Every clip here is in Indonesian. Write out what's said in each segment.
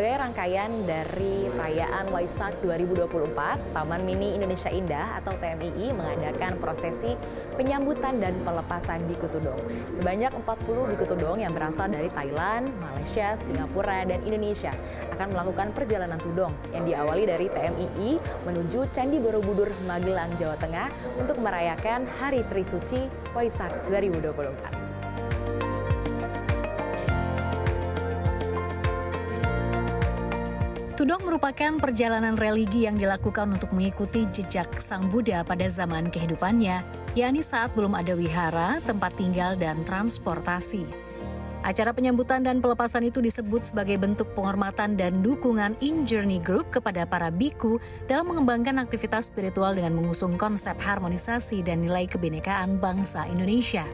Sebagai rangkaian dari perayaan Waisak 2024, Taman Mini Indonesia Indah atau TMII mengadakan prosesi penyambutan dan pelepasan biku tudong. Sebanyak 40 biku tudong yang berasal dari Thailand, Malaysia, Singapura, dan Indonesia akan melakukan perjalanan tudong yang diawali dari TMII menuju Candi Borobudur, Magelang, Jawa Tengah untuk merayakan Hari Trisuci Waisak 2024. Tudong merupakan perjalanan religi yang dilakukan untuk mengikuti jejak Sang Buddha pada zaman kehidupannya, yakni saat belum ada wihara, tempat tinggal, dan transportasi. Acara penyambutan dan pelepasan itu disebut sebagai bentuk penghormatan dan dukungan In Journey Group kepada para biku dalam mengembangkan aktivitas spiritual dengan mengusung konsep harmonisasi dan nilai kebinekaan bangsa Indonesia.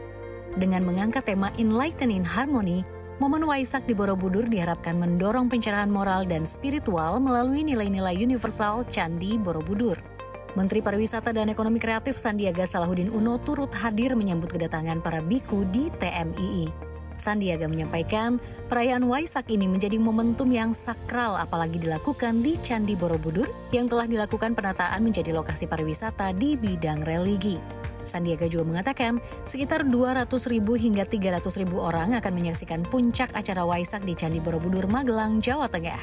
Dengan mengangkat tema Enlightening Harmony, momen Waisak di Borobudur diharapkan mendorong pencerahan moral dan spiritual melalui nilai-nilai universal Candi Borobudur. Menteri Pariwisata dan Ekonomi Kreatif Sandiaga Salahuddin Uno turut hadir menyambut kedatangan para biku di TMII. Sandiaga menyampaikan, perayaan Waisak ini menjadi momentum yang sakral apalagi dilakukan di Candi Borobudur yang telah dilakukan penataan menjadi lokasi pariwisata di bidang religi. Sandiaga juga mengatakan sekitar 200.000 hingga 300.000 orang akan menyaksikan puncak acara Waisak di Candi Borobudur, Magelang, Jawa Tengah.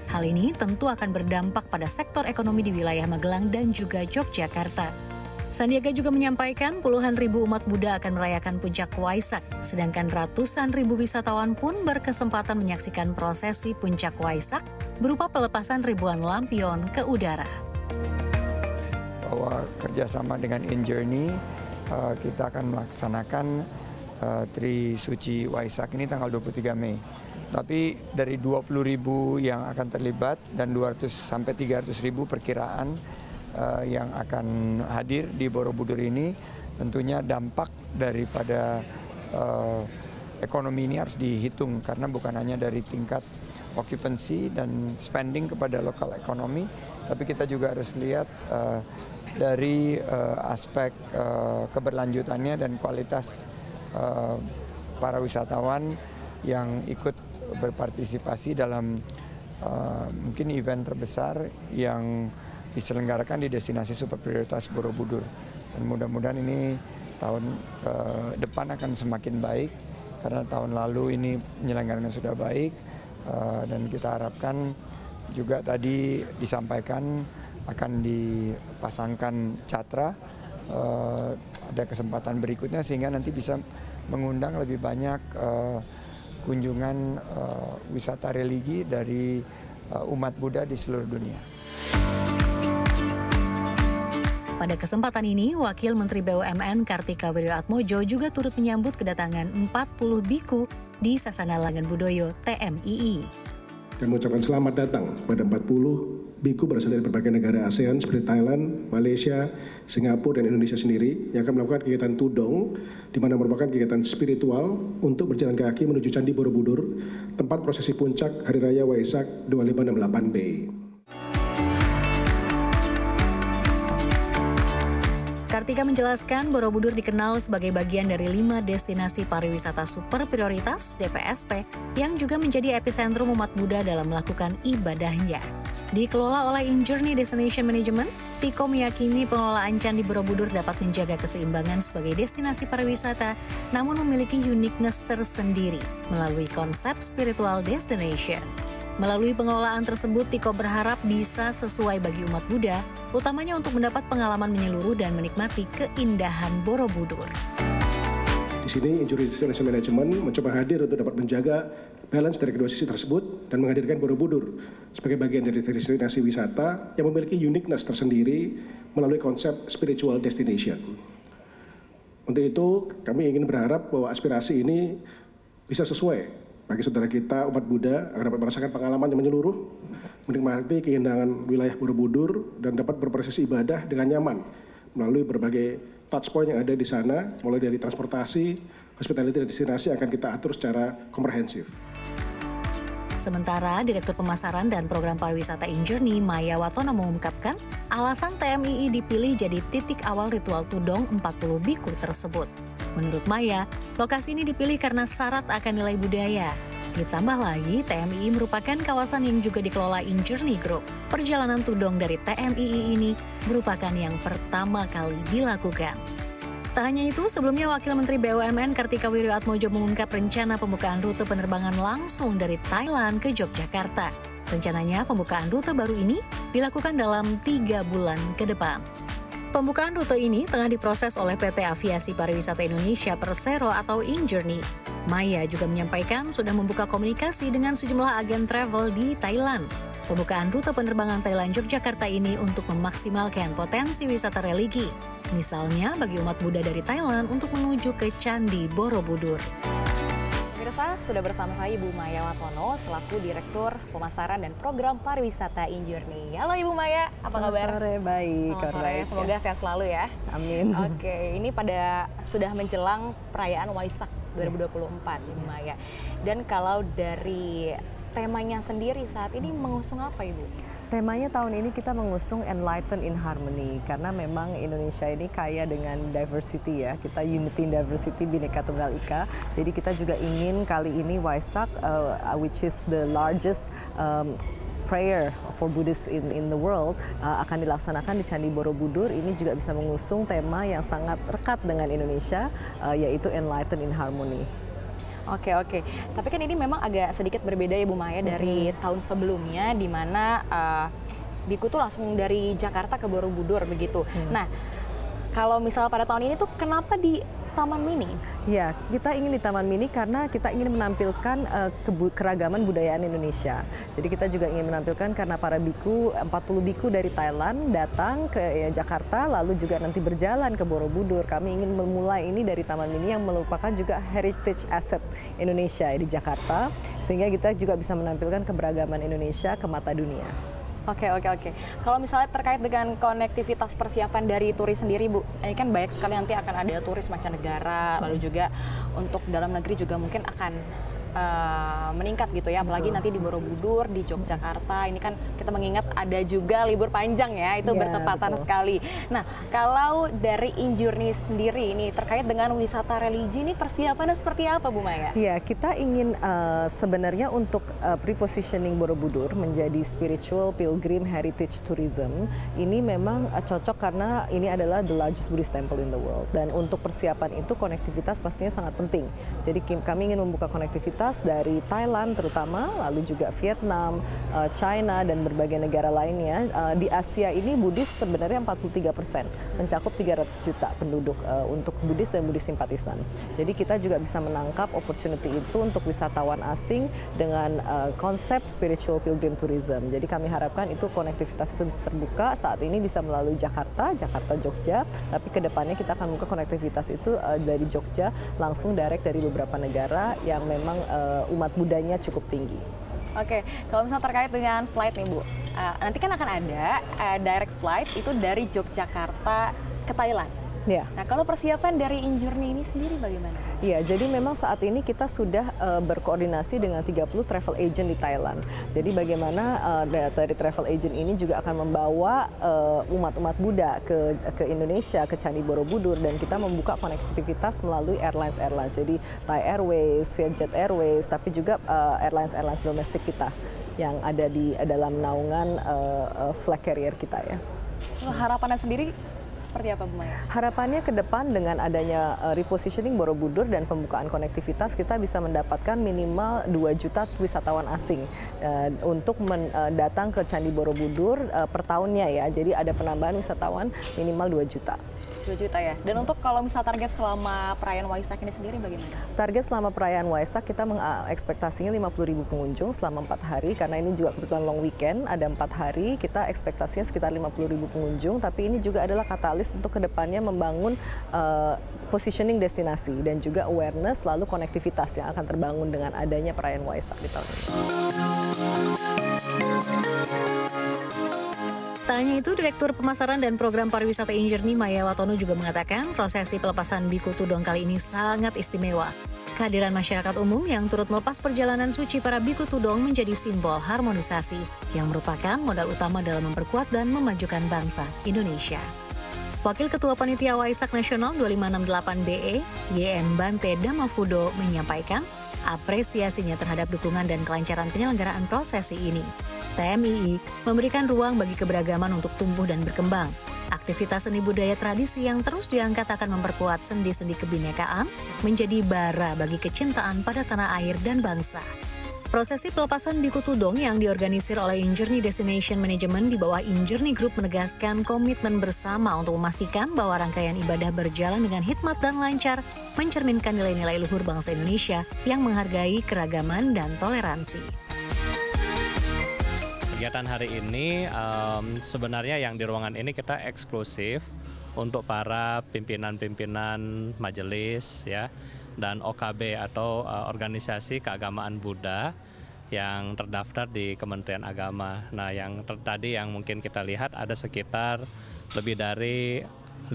Hal ini tentu akan berdampak pada sektor ekonomi di wilayah Magelang dan juga Yogyakarta. Sandiaga juga menyampaikan puluhan ribu umat Buddha akan merayakan puncak Waisak, sedangkan ratusan ribu wisatawan pun berkesempatan menyaksikan prosesi puncak Waisak berupa pelepasan ribuan lampion ke udara. Bahwa kerjasama dengan In Journey, kita akan melaksanakan Trisuci Waisak ini tanggal 23 Mei. Tapi dari 20.000 yang akan terlibat dan 200 sampai 300.000 perkiraan yang akan hadir di Borobudur ini, tentunya dampak daripada ekonomi ini harus dihitung karena bukan hanya dari tingkat occupancy dan spending kepada lokal ekonomi, tapi kita juga harus lihat dari aspek keberlanjutannya dan kualitas para wisatawan yang ikut berpartisipasi dalam mungkin event terbesar yang diselenggarakan di destinasi super prioritas Borobudur. Dan mudah-mudahan ini tahun depan akan semakin baik karena tahun lalu ini penyelenggarannya sudah baik dan kita harapkan juga tadi disampaikan akan dipasangkan catra, ada kesempatan berikutnya sehingga nanti bisa mengundang lebih banyak kunjungan wisata religi dari umat Buddha di seluruh dunia. Pada kesempatan ini, Wakil Menteri BUMN Kartika Wirjoatmojo juga turut menyambut kedatangan 40 biku di Sasana Langan TMII. Dan mengucapkan selamat datang kepada 40 biku berasal dari berbagai negara ASEAN seperti Thailand, Malaysia, Singapura, dan Indonesia sendiri yang akan melakukan kegiatan tudong, di mana merupakan kegiatan spiritual untuk berjalan kaki menuju Candi Borobudur, tempat prosesi puncak Hari Raya Waisak 2568B. Kartika menjelaskan Borobudur dikenal sebagai bagian dari 5 destinasi pariwisata super prioritas DPSP yang juga menjadi epicentrum umat Buddha dalam melakukan ibadahnya. Dikelola oleh In Journey Destination Management, Tiko meyakini pengelolaan Candi Borobudur dapat menjaga keseimbangan sebagai destinasi pariwisata, namun memiliki uniqueness tersendiri melalui konsep spiritual destination. Melalui pengelolaan tersebut, Tiko berharap bisa sesuai bagi umat Buddha, utamanya untuk mendapat pengalaman menyeluruh dan menikmati keindahan Borobudur. Di sini, In Journey Destination Management mencoba hadir untuk dapat menjaga balance dari kedua sisi tersebut dan menghadirkan Borobudur sebagai bagian dari destinasi wisata yang memiliki uniqueness tersendiri melalui konsep spiritual destination. Untuk itu, kami ingin berharap bahwa aspirasi ini bisa sesuai bagi saudara kita umat Buddha agar dapat merasakan pengalaman yang menyeluruh, menikmati keindahan wilayah Borobudur dan dapat berproses ibadah dengan nyaman melalui berbagai touch point yang ada di sana, mulai dari transportasi, hospitality dan destinasi akan kita atur secara komprehensif. Sementara Direktur Pemasaran dan Program Pariwisata In Journey, Maya Watono mengungkapkan, alasan TMII dipilih jadi titik awal ritual tudong 40 biku tersebut. Menurut Maya, lokasi ini dipilih karena syarat akan nilai budaya. Ditambah lagi, TMII merupakan kawasan yang juga dikelola InJourney Group. Perjalanan tudong dari TMII ini merupakan yang pertama kali dilakukan. Tak hanya itu, sebelumnya Wakil Menteri BUMN Kartika Wirjoatmojo mengungkap rencana pembukaan rute penerbangan langsung dari Thailand ke Yogyakarta. Rencananya pembukaan rute baru ini dilakukan dalam 3 bulan ke depan. Pembukaan rute ini tengah diproses oleh PT Aviasi Pariwisata Indonesia Persero atau InJourney. Maya juga menyampaikan sudah membuka komunikasi dengan sejumlah agen travel di Thailand. Pembukaan rute penerbangan Thailand Yogyakarta ini untuk memaksimalkan potensi wisata religi. Misalnya bagi umat Buddha dari Thailand untuk menuju ke Candi Borobudur. Pemirsa, sudah bersama saya Ibu Maya Watono selaku Direktur Pemasaran dan Program Pariwisata InJourney. Halo Ibu Maya, apa kabar? Selamat sore, baik. Selamat sore, semoga sehat selalu ya. Amin. Oke, ini sudah menjelang perayaan Waisak 2024 Ibu Maya. Dan kalau dari temanya sendiri saat ini mengusung apa Ibu? Temanya tahun ini kita mengusung Enlighten in Harmony karena memang Indonesia ini kaya dengan diversity ya. Kita unity in diversity, Bhinneka Tunggal Ika. Jadi kita juga ingin kali ini Waisak, which is the largest prayer for Buddhists in the world, akan dilaksanakan di Candi Borobudur. Ini juga bisa mengusung tema yang sangat rekat dengan Indonesia, yaitu Enlighten in Harmony. Oke. Tapi kan ini memang agak sedikit berbeda ya Bu Maya dari tahun sebelumnya di mana Biku tuh langsung dari Jakarta ke Borobudur begitu. Nah, kalau misalnya pada tahun ini tuh kenapa di Taman Mini? Ya, kita ingin di Taman Mini karena kita ingin menampilkan keragaman budayaan Indonesia. Jadi kita juga ingin menampilkan karena para biku, 40 biku dari Thailand datang ke Jakarta, lalu juga nanti berjalan ke Borobudur. Kami ingin memulai ini dari Taman Mini yang merupakan juga heritage asset Indonesia di Jakarta, sehingga kita juga bisa menampilkan keberagaman Indonesia ke mata dunia. Oke. Kalau misalnya terkait dengan konektivitas persiapan dari turis sendiri Bu, ini kan banyak sekali nanti akan ada turis mancanegara, lalu juga untuk dalam negeri juga mungkin akan meningkat gitu ya, apalagi nanti di Borobudur, di Yogyakarta, ini kan kita mengingat ada juga libur panjang ya, itu bertepatan sekali. Nah, kalau dari InJourney sendiri ini terkait dengan wisata religi ini persiapannya seperti apa Bu Maya? Ya, kita ingin sebenarnya untuk repositioning Borobudur menjadi spiritual pilgrim heritage tourism, ini memang cocok karena ini adalah the largest Buddhist temple in the world, dan untuk persiapan itu konektivitas pastinya sangat penting. Jadi kami ingin membuka konektivitas dari Thailand terutama, lalu juga Vietnam, China, dan berbagai negara lainnya. Di Asia ini Buddhis sebenarnya 43%, mencakup 300 juta penduduk untuk Buddhis dan Buddhis simpatisan. Jadi kita juga bisa menangkap opportunity itu untuk wisatawan asing dengan konsep spiritual pilgrim tourism. Jadi kami harapkan itu konektivitas itu bisa terbuka. Saat ini bisa melalui Jakarta, Jogja, tapi kedepannya kita akan membuka konektivitas itu dari Jogja langsung direct dari beberapa negara yang memang umat Buddhanya cukup tinggi. Oke, kalau misalnya terkait dengan flight nih Bu, nanti kan akan ada direct flight itu dari Yogyakarta ke Thailand. Ya. Nah, kalau persiapan dari InJourney ini sendiri bagaimana? Iya, jadi memang saat ini kita sudah berkoordinasi dengan 30 travel agent di Thailand. Jadi bagaimana dari travel agent ini juga akan membawa umat-umat Buddha ke Indonesia, ke Candi Borobudur, dan kita membuka konektivitas melalui airlines. Jadi Thai Airways, Vietjet Airways, tapi juga airlines domestik kita yang ada di dalam naungan flag carrier kita ya. Harapannya sendiri seperti apa Bu Maya? Harapannya ke depan dengan adanya repositioning Borobudur dan pembukaan konektivitas, kita bisa mendapatkan minimal 2 juta wisatawan asing untuk datang ke Candi Borobudur per tahunnya ya. Jadi ada penambahan wisatawan minimal 2 juta. 2 juta ya. Dan untuk kalau misal target selama perayaan Waisak ini sendiri bagaimana? Target selama perayaan Waisak kita mengekspektasinya 50.000 pengunjung selama 4 hari, karena ini juga kebetulan long weekend, ada 4 hari, kita ekspektasinya sekitar 50.000 pengunjung, tapi ini juga adalah katalis untuk kedepannya membangun positioning destinasi dan juga awareness lalu konektivitas yang akan terbangun dengan adanya perayaan Waisak di tahun ini. Tak hanya itu, Direktur Pemasaran dan Program Pariwisata InJourney Maya Watono juga mengatakan prosesi pelepasan Biku Tudong kali ini sangat istimewa. Kehadiran masyarakat umum yang turut melepas perjalanan suci para Biku Tudong menjadi simbol harmonisasi yang merupakan modal utama dalam memperkuat dan memajukan bangsa Indonesia. Wakil Ketua Panitia Waisak Nasional 2568 BE, YN Bante Damafudo menyampaikan, apresiasinya terhadap dukungan dan kelancaran penyelenggaraan prosesi ini. TMII memberikan ruang bagi keberagaman untuk tumbuh dan berkembang. Aktivitas seni budaya tradisi yang terus diangkat akan memperkuat sendi-sendi kebinekaan, menjadi bara bagi kecintaan pada tanah air dan bangsa. Prosesi pelepasan Biku Tudong yang diorganisir oleh Injourney Destination Management di bawah Injourney Group menegaskan komitmen bersama untuk memastikan bahwa rangkaian ibadah berjalan dengan hikmat dan lancar, mencerminkan nilai-nilai luhur bangsa Indonesia yang menghargai keragaman dan toleransi. Kegiatan hari ini sebenarnya yang di ruangan ini kita eksklusif untuk para pimpinan-pimpinan majelis ya dan OKB atau organisasi keagamaan Buddha yang terdaftar di Kementerian Agama. Nah, yang tadi yang mungkin kita lihat ada sekitar lebih dari 50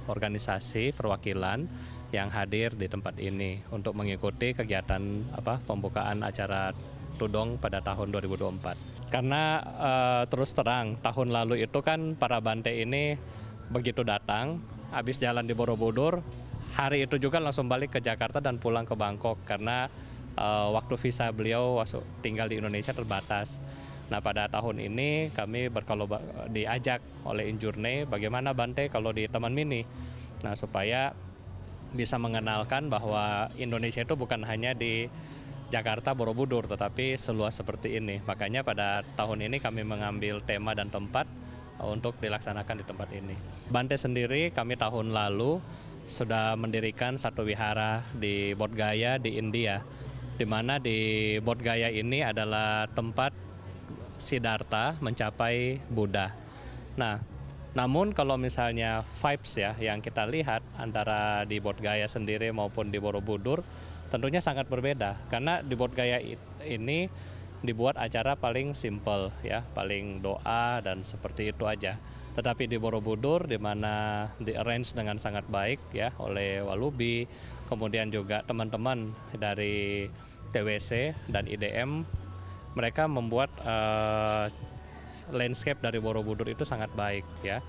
organisasi perwakilan yang hadir di tempat ini untuk mengikuti kegiatan pembukaan acara Tudong pada tahun 2024. Karena terus terang tahun lalu itu kan para Bante ini begitu datang, habis jalan di Borobudur, hari itu juga langsung balik ke Jakarta dan pulang ke Bangkok karena waktu visa beliau tinggal di Indonesia terbatas. Nah, pada tahun ini kami diajak oleh Injourney bagaimana Bante kalau di Taman Mini. Nah, supaya bisa mengenalkan bahwa Indonesia itu bukan hanya di Jakarta, Borobudur, tetapi seluas seperti ini. Makanya pada tahun ini kami mengambil tema dan tempat untuk dilaksanakan di tempat ini. Bante sendiri kami tahun lalu sudah mendirikan satu wihara di Bodh Gaya di India, di mana di Bodh Gaya ini adalah tempat Siddhartha mencapai Buddha. Nah, namun kalau misalnya vibes ya yang kita lihat antara di Bodh Gaya sendiri maupun di Borobudur tentunya sangat berbeda karena di Bodh Gaya ini dibuat acara paling simple ya, paling doa dan seperti itu aja. Tetapi di Borobudur di mana di-arrange dengan sangat baik ya oleh Walubi, kemudian juga teman-teman dari TWC dan IDM, mereka membuat landscape dari Borobudur itu sangat baik ya.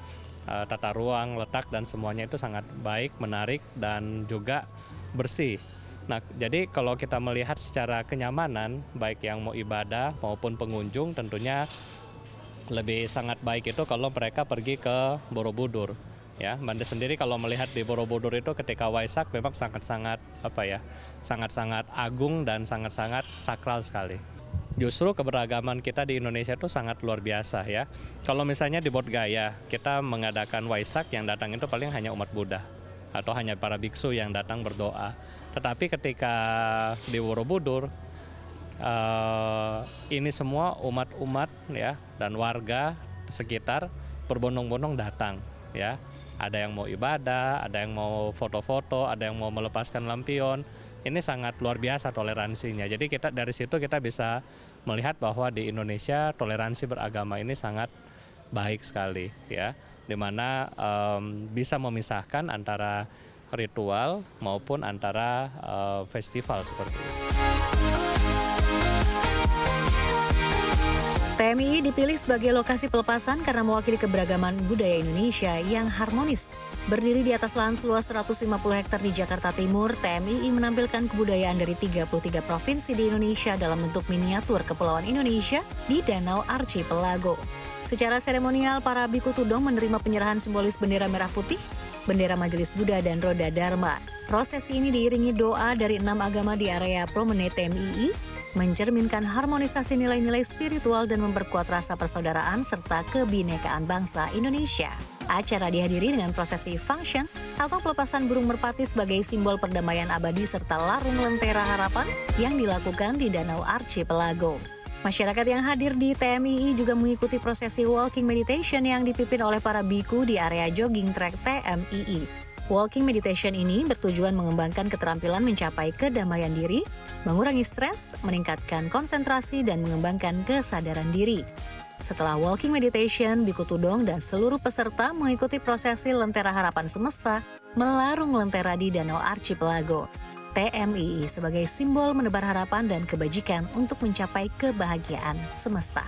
Tata ruang, letak dan semuanya itu sangat baik, menarik dan juga bersih. Nah, jadi kalau kita melihat secara kenyamanan, baik yang mau ibadah maupun pengunjung, tentunya lebih sangat baik itu kalau mereka pergi ke Borobudur. Ya, Bante sendiri kalau melihat di Borobudur itu ketika Waisak memang sangat-sangat sangat-sangat agung dan sangat-sangat sakral sekali. Justru keberagaman kita di Indonesia itu sangat luar biasa ya. Kalau misalnya di Bodh Gaya kita mengadakan Waisak, yang datang itu paling hanya umat Buddha atau hanya para biksu yang datang berdoa. Tetapi ketika di Borobudur ini semua umat-umat ya dan warga sekitar berbondong-bondong datang ya. Ada yang mau ibadah, ada yang mau foto-foto, ada yang mau melepaskan lampion. Ini sangat luar biasa toleransinya. Jadi dari situ kita bisa melihat bahwa di Indonesia toleransi beragama ini sangat baik sekali ya. Di mana bisa memisahkan antara ritual maupun antara festival seperti itu. TMII dipilih sebagai lokasi pelepasan karena mewakili keberagaman budaya Indonesia yang harmonis. Berdiri di atas lahan seluas 150 hektar di Jakarta Timur, TMII menampilkan kebudayaan dari 33 provinsi di Indonesia dalam bentuk miniatur Kepulauan Indonesia di Danau Archipelago. Secara seremonial, para Biku Tudong menerima penyerahan simbolis bendera merah putih, bendera Majelis Buddha dan roda Dharma. Prosesi ini diiringi doa dari 6 agama di area promenade TMII, mencerminkan harmonisasi nilai-nilai spiritual dan memperkuat rasa persaudaraan serta kebinekaan bangsa Indonesia. Acara dihadiri dengan prosesi function atau pelepasan burung merpati sebagai simbol perdamaian abadi serta larung lentera harapan yang dilakukan di Danau Archipelago. Masyarakat yang hadir di TMII juga mengikuti prosesi walking meditation yang dipimpin oleh para biku di area jogging track TMII. Walking meditation ini bertujuan mengembangkan keterampilan mencapai kedamaian diri, mengurangi stres, meningkatkan konsentrasi, dan mengembangkan kesadaran diri. Setelah walking meditation, Biku Tudong dan seluruh peserta mengikuti prosesi Lentera Harapan Semesta melarung lentera di Danau Archipelago. TMII sebagai simbol menebar harapan dan kebajikan untuk mencapai kebahagiaan semesta.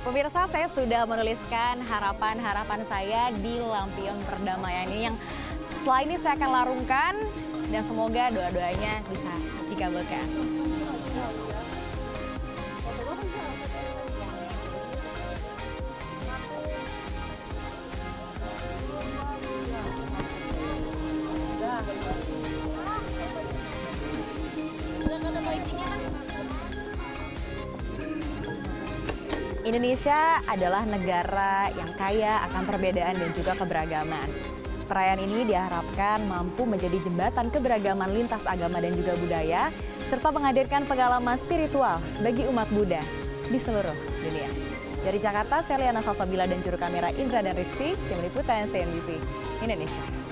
Pemirsa, saya sudah menuliskan harapan-harapan saya di lampion perdamaian ini yang Setelah ini saya akan larungkan dan semoga doa-doanya bisa dikabulkan. Indonesia adalah negara yang kaya akan perbedaan dan juga keberagaman. Perayaan ini diharapkan mampu menjadi jembatan keberagaman lintas agama dan juga budaya, serta menghadirkan pengalaman spiritual bagi umat Buddha di seluruh dunia. Dari Jakarta, saya Liana Salsabila dan juru kamera Indra dan Rizky, tim liputan CNBC Indonesia.